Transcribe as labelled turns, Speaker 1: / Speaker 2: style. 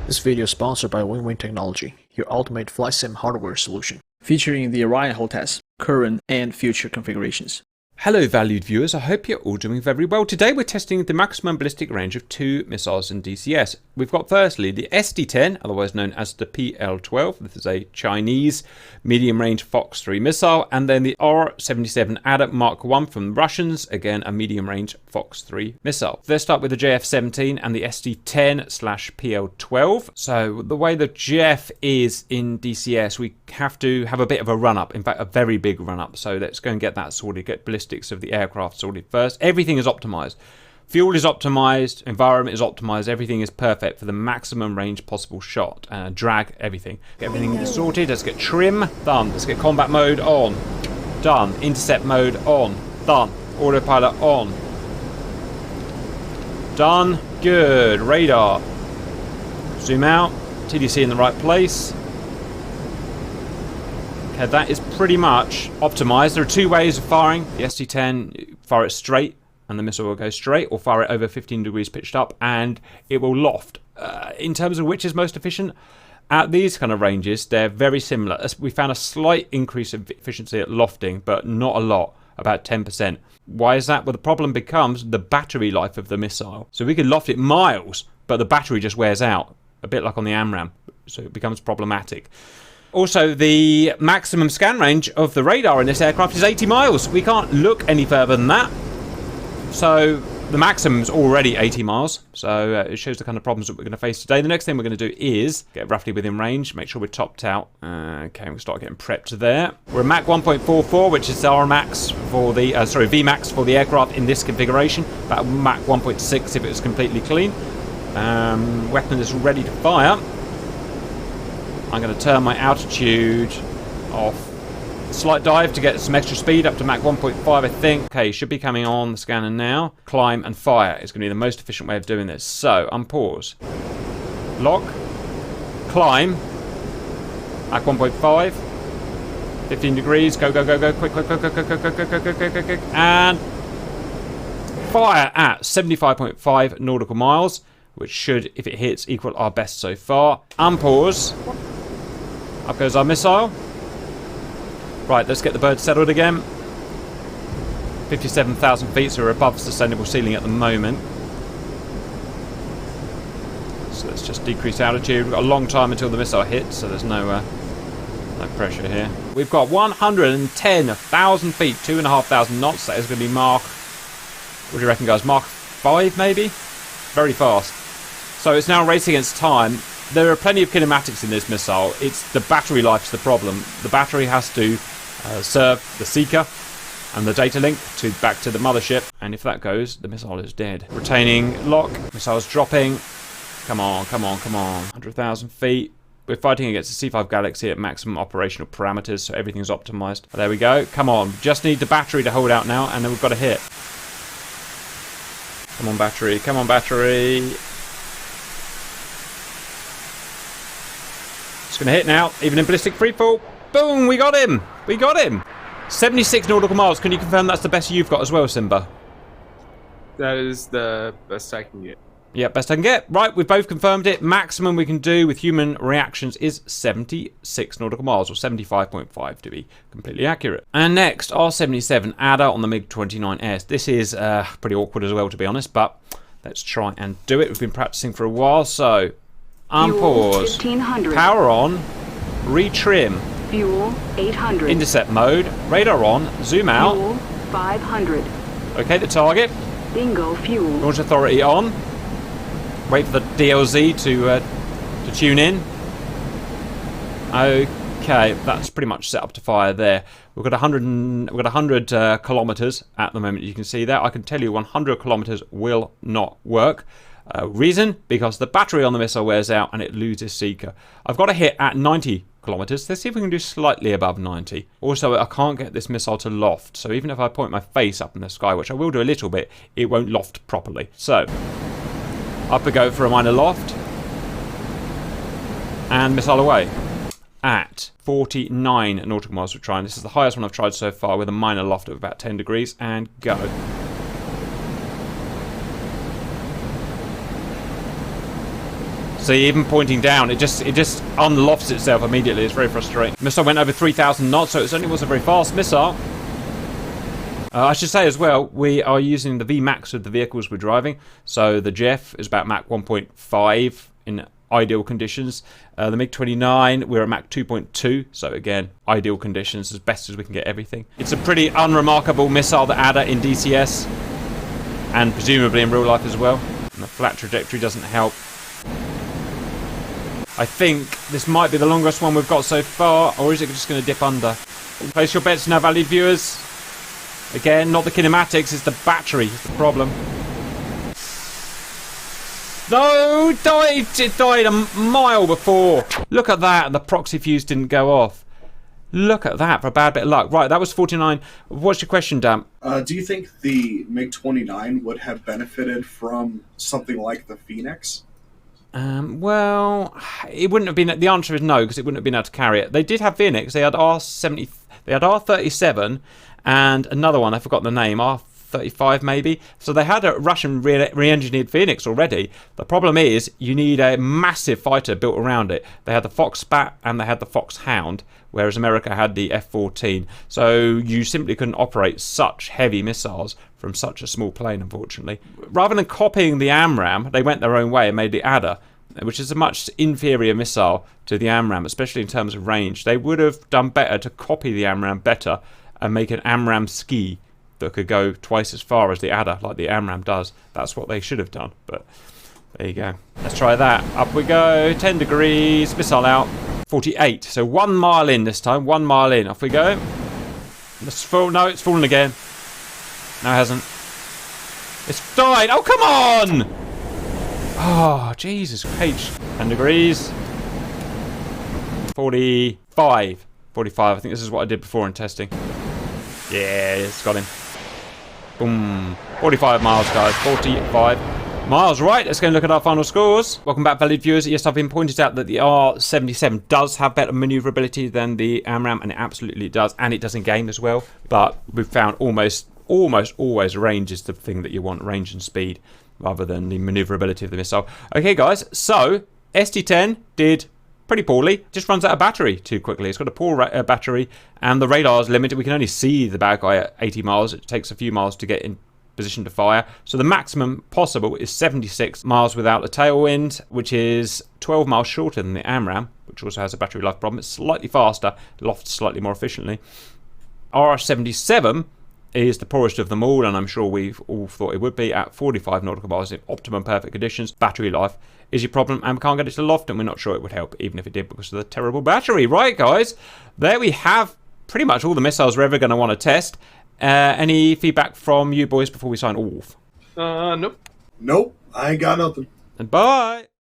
Speaker 1: This video is sponsored by Win-Win Technology, your ultimate flight sim hardware solution, featuring the Orion hull test, current and future configurations.
Speaker 2: Hello valued viewers, I hope you're all doing very well. Today we're testing the maximum ballistic range of two missiles in DCS. We've got firstly the SD-10, otherwise known as the PL-12. This is a Chinese medium-range Fox 3 missile. And then the R-77 Adder Mark I from the Russians, again a medium-range Fox 3 missile. Let's start with the JF-17 and the SD-10/PL-12. So the way the JF is in DCS, we have to have a bit of a run-up, in fact a very big run-up. So let's go and get that sorted, get ballistics of the aircraft sorted first. Everything is optimized. Fuel is optimized, environment is optimized, everything is perfect for the maximum range possible shot. Drag, everything. Get everything sorted, let's get trim, done. Let's get combat mode on, done. Intercept mode on, done. Autopilot on, done. Good. Radar. Zoom out, TDC in the right place. Okay, that is pretty much optimized. There are two ways of firing. The SD-10, fire it straight and the missile will go straight, or fire it over 15 degrees pitched up and it will loft. In terms of which is most efficient, at these kind of ranges, they're very similar. We found a slight increase of efficiency at lofting, but not a lot, about 10%. Why is that? Well, the problem becomes the battery life of the missile. So we could loft it miles, but the battery just wears out, a bit like on the AMRAAM, so it becomes problematic. Also, the maximum scan range of the radar in this aircraft is 80 miles. We can't look any further than that. So the maximum is already 80 miles. So it shows the kind of problems that we're going to face today. The next thing we're going to do is get roughly within range, make sure we're topped out. Okay, we'll start getting prepped there. We're at Mach 1.44, which is our max for the, Vmax for the aircraft in this configuration. About Mach 1.6 if it was completely clean. Weapon is ready to fire. I'm going to turn my altitude off. Slight dive to get some extra speed up to Mach 1.5, I think. Okay, should be coming on the scanner now. Climb and fire is going to be the most efficient way of doing this. So, unpause. Lock. Climb. Mach 1.5. 15 degrees. Go, go, go, go. Quick, quick, quick, quick, quick, quick, quick, quick, quick, quick, quick, quick. And fire at 75.5 nautical miles, which should, if it hits, equal our best so far. Unpause. Up goes our missile. Right, let's get the bird settled again. 57,000 feet, so we're above sustainable ceiling at the moment. So let's just decrease altitude. We've got a long time until the missile hits, so there's no pressure here. We've got 110,000 feet, 2,500 knots. That is going to be Mach, what do you reckon, guys? Mach 5 maybe? Very fast. So it's now a race against time. There are plenty of kinematics in this missile. It's the battery life's the problem. The battery has to serve the seeker and the data link back to the mothership. And if that goes, the missile is dead. Retaining lock. Missile's dropping. Come on, come on, come on. 100,000 feet. We're fighting against the C5 Galaxy at maximum operational parameters, so everything's optimized. There we go. Come on. Just need the battery to hold out now, and then we've got a hit. Come on, battery. Come on, battery. It's going to hit now, even in ballistic freefall. Boom, we got him. We got him. 76 nautical miles. Can you confirm that's the best you've got as well, Simba?
Speaker 3: That is the best I can get.
Speaker 2: Yeah, best I can get. Right, we've both confirmed it. Maximum we can do with human reactions is 76 nautical miles, or 75.5 to be completely accurate. And next, R-77 Adder on the MiG-29S. This is pretty awkward as well, to be honest, but let's try and do it. We've been practicing for a while, so unpause, power on, retrim,
Speaker 4: fuel 800,
Speaker 2: intercept mode, radar on, zoom out,
Speaker 4: fuel 500,
Speaker 2: okay, the target,
Speaker 4: bingo fuel,
Speaker 2: launch authority on, wait for the DLZ to tune in. Okay, that's pretty much set up to fire there. We've got 100 kilometers at the moment. You can see that. I can tell you 100 kilometers will not work. Reason? Because the battery on the missile wears out and it loses seeker. I've got a hit at 90 kilometers. Let's see if we can do slightly above 90. Also, I can't get this missile to loft. So even if I point my face up in the sky, which I will do a little bit, it won't loft properly. So up we go for a minor loft. And missile away. At 49 nautical miles we're trying. This is the highest one I've tried so far with a minor loft of about 10 degrees. And go. See, even pointing down, it just unlofts itself immediately. It's very frustrating. Missile went over 3,000 knots, so it certainly wasn't a very fast missile. I should say as well, we are using the VMAX of the vehicles we're driving. So the Jeff is about Mach 1.5 in ideal conditions. The MiG-29, we're at Mach 2.2. So again, ideal conditions, as best as we can get everything. It's a pretty unremarkable missile, the Adder in DCS. And presumably in real life as well. And the flat trajectory doesn't help. I think this might be the longest one we've got so far, or is it just going to dip under? Place your bets now, valued viewers. Again, not the kinematics, it's the battery, it's the problem. No, it died a mile before. Look at that, and the proxy fuse didn't go off. Look at that for a bad bit of luck. Right, that was 49. What's your question, Dan?
Speaker 5: Do you think the MiG-29 would have benefited from something like the Phoenix?
Speaker 2: Well, it wouldn't have been. The answer is no, because it wouldn't have been able to carry it. They did have Phoenix. They had R-70. They had R-37 and another one. I forgot the name. R-35 maybe. So they had a Russian re-engineered Phoenix already. The problem is you need a massive fighter built around it. They had the Fox Spat and they had the Fox Hound, whereas America had the F-14. So you simply couldn't operate such heavy missiles from such a small plane, unfortunately. Rather than copying the AMRAAM, they went their own way and made the Adder, which is a much inferior missile to the AMRAAM, especially in terms of range. They would have done better to copy the AMRAAM better and make an AMRAAM ski that could go twice as far as the Adder, like the AMRAAM does. That's what they should have done, but there you go. Let's try that. Up we go, 10 degrees, missile out, 48. So 1 mile in this time, 1 mile in. Off we go. Let's fall. No, it's fallen again. No, it hasn't. It's died. Oh, come on! Oh, Jesus H. 10 degrees. 45. 45. I think this is what I did before in testing. Yeah, it's got him. Boom. 45 miles, guys. 45 miles. Right, let's go and look at our final scores. Welcome back, valued viewers. Yes, I've been pointed out that the R-77 does have better maneuverability than the AMRAAM, and it absolutely does. And it does in game as well. But we've found almost always range is the thing that you want, range and speed, rather than the maneuverability of the missile. Okay, guys, so SD-10 did pretty poorly. Just runs out of battery too quickly. It's got a poor battery, and the radar is limited. We can only see the bad guy at 80 miles. It takes a few miles to get in position to fire. So the maximum possible is 76 miles without a tailwind, which is 12 miles shorter than the AMRAAM, which also has a battery life problem. It's slightly faster, lofts slightly more efficiently. R-77 is the poorest of them all, and I'm sure we've all thought it would be, at 45 nautical miles in optimum perfect conditions. Battery life is your problem, and we can't get it to loft, and we're not sure it would help, even if it did, because of the terrible battery. Right, guys, there we have pretty much all the missiles we're ever going to want to test. Any feedback from you boys before we sign off?
Speaker 3: Nope.
Speaker 5: Nope, I ain't got nothing.
Speaker 2: And bye!